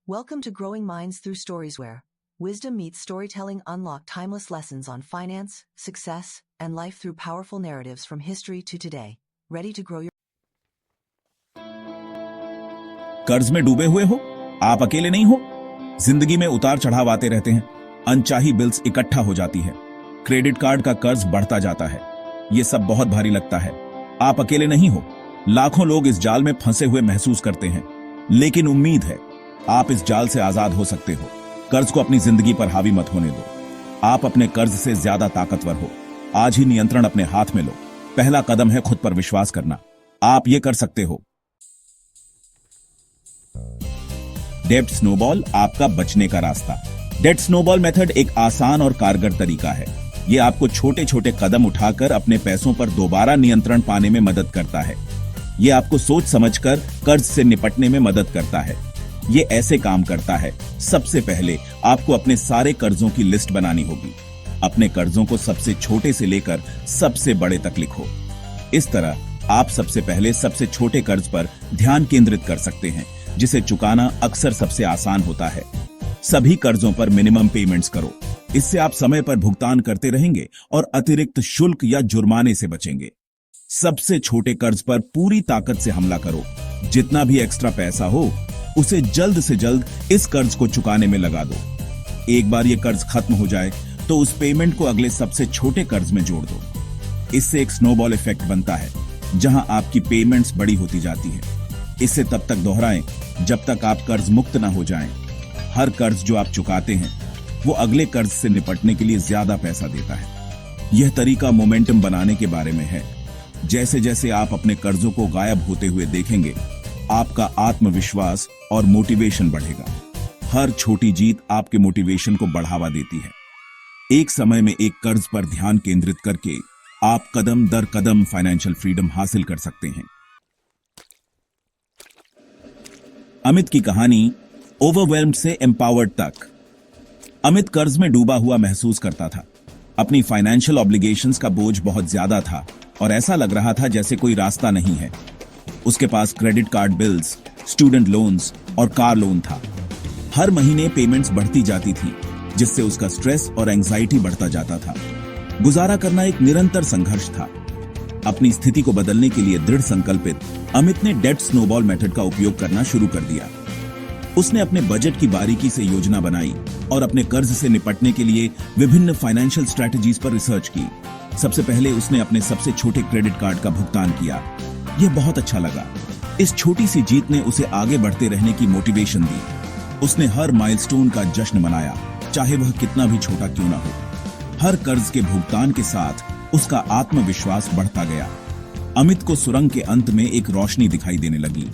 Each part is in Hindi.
Welcome to Growing Minds Through Stories, where wisdom meets storytelling. Unlock timeless lessons on finance, success, and life through powerful narratives from history to today. Ready to grow your... कर्ज में डूबे हुए हो? आप अकेले नहीं हो। जिंदगी में उतार चढ़ाव आते रहते हैं। अनचाही बिल्स इकट्ठा हो जाती है। क्रेडिट कार्ड का कर्ज बढ़ता जाता है। ये सब बहुत भारी लगता है। आप अकेले नहीं हो। लाखों लोग इस जाल में फंसे हुए महसूस करते हैं, लेकिन उम्मीद है, आप इस जाल से आजाद हो सकते हो। कर्ज को अपनी जिंदगी पर हावी मत होने दो। आप अपने कर्ज से ज्यादा ताकतवर हो। आज ही नियंत्रण अपने हाथ में लो। पहला कदम है खुद पर विश्वास करना। आप ये कर सकते हो। डेब्ट स्नोबॉल, आपका बचने का रास्ता। डेब्ट स्नोबॉल मेथड एक आसान और कारगर तरीका है। ये आपको छोटे छोटे कदम उठाकर अपने पैसों पर दोबारा नियंत्रण पाने में मदद करता है। ये आपको सोच समझकर कर्ज से निपटने में मदद करता है। ये ऐसे काम करता है। सबसे पहले आपको अपने सारे कर्जों की लिस्ट बनानी होगी। अपने कर्जों को सबसे छोटे से लेकर सबसे बड़े तक लिखो। इस तरह आप सबसे पहले सबसे छोटे कर्ज पर ध्यान केंद्रित कर सकते हैं, जिसे चुकाना अक्सर सबसे आसान होता है। सभी कर्जों पर मिनिमम पेमेंट्स करो। इससे आप समय पर भुगतान करते रहेंगे और अतिरिक्त शुल्क या जुर्माने से बचेंगे। सबसे छोटे कर्ज पर पूरी ताकत से हमला करो। जितना भी एक्स्ट्रा पैसा हो, उसे जल्द से जल्द इस कर्ज को चुकाने में लगा दो। एक बार ये कर्ज खत्म हो जाए तो उस पेमेंट को अगले सबसे छोटे कर्ज में जोड़ दो। इससे एक स्नोबॉल इफेक्ट बनता है, जहां आपकी पेमेंट्स बड़ी होती जाती है। इसे तब तक दोहराएं जब तक आप कर्ज मुक्त ना हो जाएं। हर कर्ज जो आप चुकाते हैं, वो अगले कर्ज से निपटने के लिए ज्यादा पैसा देता है। यह तरीका मोमेंटम बनाने के बारे में है। जैसे जैसे आप अपने कर्जों को गायब होते हुए देखेंगे, आपका आत्मविश्वास और मोटिवेशन बढ़ेगा। हर छोटी जीत आपके मोटिवेशन को बढ़ावा देती है। एक समय में एक कर्ज पर ध्यान केंद्रित करके आप कदम दर कदम फाइनेंशियल फ्रीडम हासिल कर सकते हैं। अमित की कहानी ओवरवेल्म्ड से एम्पावर्ड तक। अमित कर्ज में डूबा हुआ महसूस करता था। अपनी फाइनेंशियल ऑब्लिगेशंस का बोझ बहुत ज्यादा था और ऐसा लग रहा था जैसे कोई रास्ता नहीं है। उसके पास credit card bills, student loans और कार लोन था। हर महीने पेमेंट्स बढ़ती जाती थी, जिससे उसका स्ट्रेस और एंजाइटी बढ़ता जाता था। गुजारा करना एक निरंतर संघर्ष था। अपनी स्थिति को बदलने के लिए दृढ़ संकल्पित अमित ने डेब्ट स्नोबॉल मेथड का उपयोग करना शुरू कर दिया। उसने अपने बजट की बारीकी से योजना बनाई और अपने कर्ज से निपटने के लिए विभिन्न फाइनेंशियल स्ट्रैटेजीज पर रिसर्च की। सबसे पहले उसने अपने सबसे छोटे क्रेडिट कार्ड का भुगतान किया। यह बहुत अच्छा लगा। इस छोटी सी जीत ने उसे आगे बढ़ते रहने की मोटिवेशन दी। उसने हर माइलस्टोन का जश्न मनाया, चाहे वह कितना भी छोटा क्यों ना हो। हर कर्ज के भुगतान के साथ उसका आत्मविश्वास बढ़ता गया। अमित को सुरंग के अंत में एक रोशनी दिखाई देने लगी।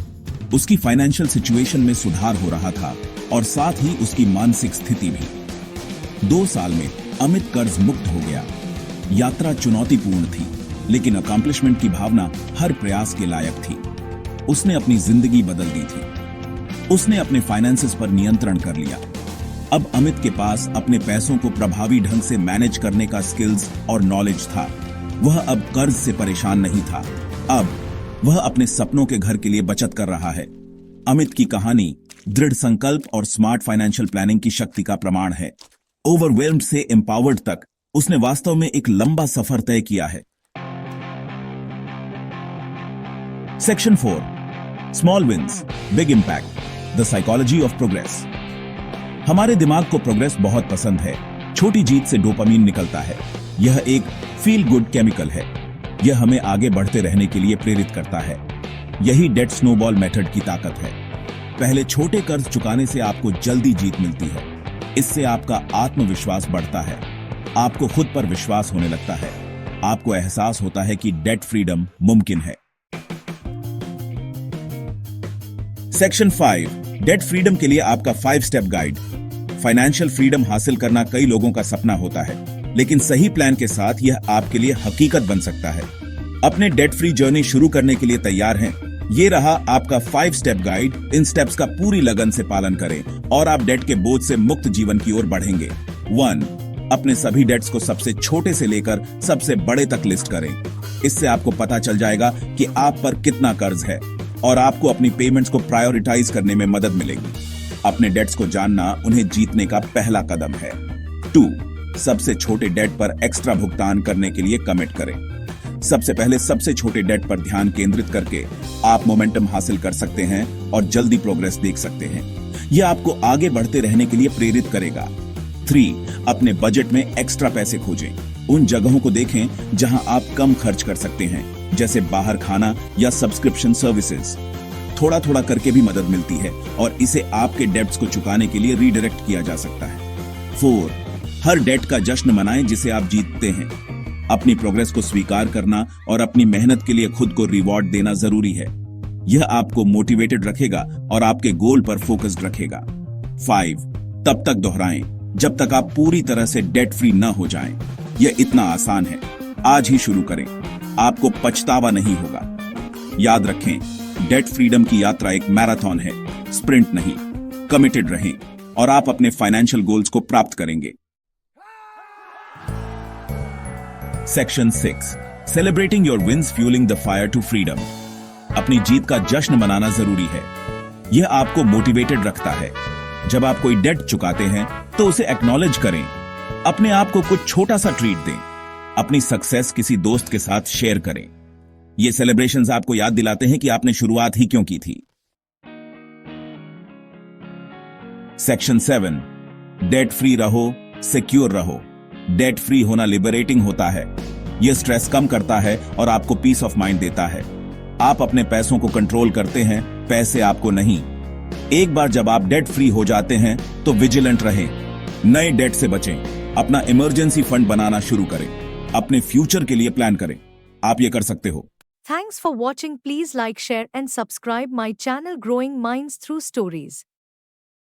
उसकी फाइनेंशियल सिचुएशन में सुधार हो रहा था और साथ ही उसकी मानसिक स्थिति भी। 2 साल में अमित कर्ज मुक्त हो गया। यात्रा चुनौतीपूर्ण थी, लेकिन अकम्प्लिशमेंट की भावना हर प्रयास के लायक थी। उसने अपनी जिंदगी बदल दी थी। उसने अपने फाइनेंसेस पर नियंत्रण कर लिया। अब अमित के पास अपने पैसों को प्रभावी ढंग से मैनेज करने का स्किल्स और नॉलेज था। वह अब कर्ज से परेशान नहीं था। अब वह अपने सपनों के घर के लिए बचत कर रहा है। अमित की कहानी दृढ़ संकल्प और स्मार्ट फाइनेंशियल प्लानिंग की शक्ति का प्रमाण है। ओवरवेल्म्ड से एम्पावर्ड तक उसने वास्तव में एक लंबा सफर तय किया है। Section 4, small wins, big impact, the psychology of progress. हमारे दिमाग को प्रोग्रेस बहुत पसंद है। छोटी जीत से डोपामीन निकलता है। यह एक फील गुड केमिकल है। यह हमें आगे बढ़ते रहने के लिए प्रेरित करता है। यही डेब्ट स्नोबॉल मेथड की ताकत है। पहले छोटे कर्ज चुकाने से आपको जल्दी जीत मिलती है। इससे आपका आत्मविश्वास बढ़ता है। आपको खुद पर विश्वास होने लगता है। आपको एहसास होता है कि डेब्ट फ्रीडम मुमकिन है। सेक्शन 5, डेब्ट फ्रीडम के लिए आपका 5 स्टेप गाइड। फाइनेंशियल फ्रीडम हासिल करना कई लोगों का सपना होता है, लेकिन सही प्लान के साथ यह आपके लिए हकीकत बन सकता है। अपने डेब्ट फ्री जर्नी शुरू करने के लिए तैयार हैं? ये रहा आपका 5 स्टेप गाइड। इन स्टेप्स का पूरी लगन से पालन करें और आप डेट के बोझ से मुक्त जीवन की ओर बढ़ेंगे। 1, अपने सभी डेट्स को सबसे छोटे से लेकर सबसे बड़े तक लिस्ट करें। इससे आपको पता चल जाएगा कि आप पर कितना कर्ज है और आपको अपनी पेमेंट्स को प्रायोरिटाइज करने में मदद मिलेगी। अपने डेट्स को जानना उन्हें जीतने का पहला कदम है। 2. सबसे छोटे डेट पर एक्स्ट्रा भुगतान करने के लिए कमिट करें। सबसे पहले सबसे छोटे डेट पर ध्यान केंद्रित करके आप मोमेंटम हासिल कर सकते हैं और जल्दी प्रोग्रेस देख सकते हैं। यह आपको आगे बढ़ते रहने के लिए प्रेरित करेगा। 3. अपने बजट में एक्स्ट्रा पैसे खोजें। उन जगहों को देखें जहां आप कम खर्च कर सकते हैं, जैसे बाहर खाना या सब्सक्रिप्शन सर्विसेज। थोड़ा थोड़ा करके भी मदद मिलती है और इसे आपके डेट्स को चुकाने के लिए रीडायरेक्ट किया जा सकता है। 4. हर डेट का जश्न मनाएं जिसे आप जीतते हैं। अपनी प्रोग्रेस को स्वीकार करना और अपनी मेहनत के लिए खुद को रिवॉर्ड देना जरूरी है। यह आपको मोटिवेटेड रखेगा और आपके गोल पर फोकस्ड रखेगा। 5. तब तक दोहराएं जब तक आप पूरी तरह से डेट फ्री न हो जाएं। यह इतना आसान है, आज ही शुरू करें, आपको पछतावा नहीं होगा। याद रखें, डेट फ्रीडम की यात्रा एक मैराथन है, स्प्रिंट नहीं। कमिटेड रहें और आप अपने फाइनेंशियल गोल्स को प्राप्त करेंगे। Section 6. Celebrating your wins fuelling the fire to freedom. अपनी जीत का जश्न मनाना जरूरी है। यह आपको मोटिवेटेड रखता है। जब आप कोई डेट चुकाते हैं तो उसे एक्नॉलेज करें। अपने आप को कुछ छोटा सा ट्रीट दें। अपनी सक्सेस किसी दोस्त के साथ शेयर करें। ये सेलिब्रेशंस आपको याद दिलाते हैं कि आपने शुरुआत ही क्यों की थी। सेक्शन 7. डेट फ्री रहो, सिक्योर रहो। डेट फ्री होना लिबरेटिंग होता है। यह स्ट्रेस कम करता है और आपको पीस ऑफ माइंड देता है। आप अपने पैसों को कंट्रोल करते हैं, पैसे आपको नहीं। एक बार जब आप डेट फ्री हो जाते हैं तो विजिलेंट रहें, नए डेट से बचें, अपना इमरजेंसी फंड बनाना शुरू करें, अपने फ्यूचर के लिए प्लान करें। आप ये कर सकते हो। Thanks for watching. Please like, share and subscribe my channel Growing Minds Through Stories.